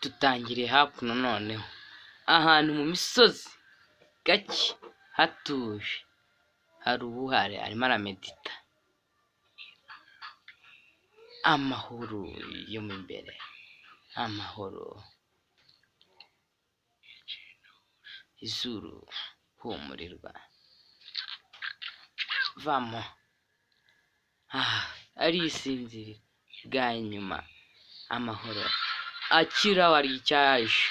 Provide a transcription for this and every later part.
Tutangiriye hakuno noneho ahantu mu misozi gake hatuje, hari ubuhare arimo aramedita, amahoro yo mu imbere, amahoro, izuru humurirwa, vamo arisinzira bwa nyuma, amahoro akira wari icyaje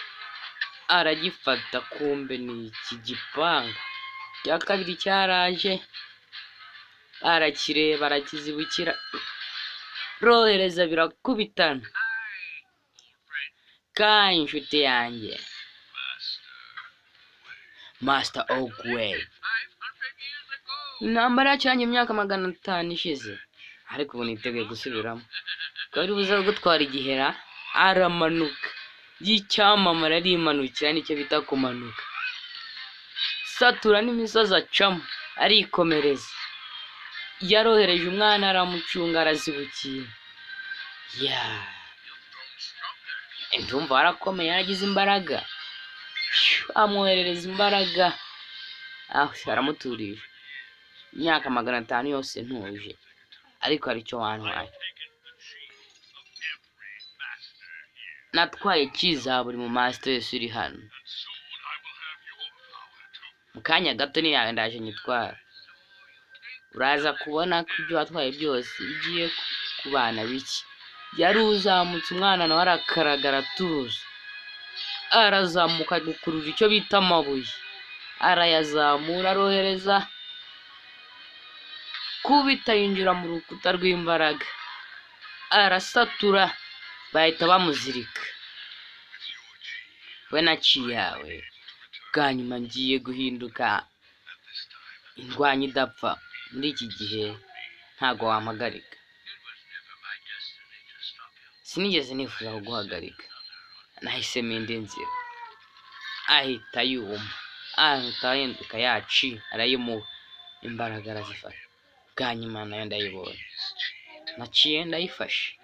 aragifata, kumbe ni iki gipanga cya kabiri cyaraje, arakireba arakizibukira, rohereza birakubitana. Kai inshuti yanjye, Master Ogway, intambara yacanye imyaka 500 ishize, ariko ubu niteguye gusubiramo. Kabiri buza gutwara igihera, aramanuka y'icyamamara, arimanukira, nicyo bita kumanuka, satura n'imisozi acamo, arikomereza, yarohereje umwana aramucunga, arazibukiye. Ndumva warakomeye, yaragize imbaraga, amwoherereza imbaraga, aramuturije imyaka 500 yose ntuje, ariko aricyo wantwaye. Natwaye kiza buri mu master uri hano, mu kanya gato ni yawe ndaje nyitwara, uraza kubona ko ibyo watwaye byose bigiye kubana biki. Yari uzamutse umwana nawe arakaragara tuza, arazamuka gukurura icyo bita amabuye, arayazamura, arohereza kubita, yinjira mu rukuta rw'imbaraga, arasatura, bahita bamuzirika. We naciye yawe bwa nyuma ngiye guhinduka indwanyi idapfa. Muri iki gihe ntago wampagarika, sinigeze nifuza kuguhagarika, nahisemo indi nzira. Ahita yuma, ahita ahinduka, yaci arayimuha, imbaraga arazifata, bwa nyuma nayo ndayibonye, naciye ndayifashe.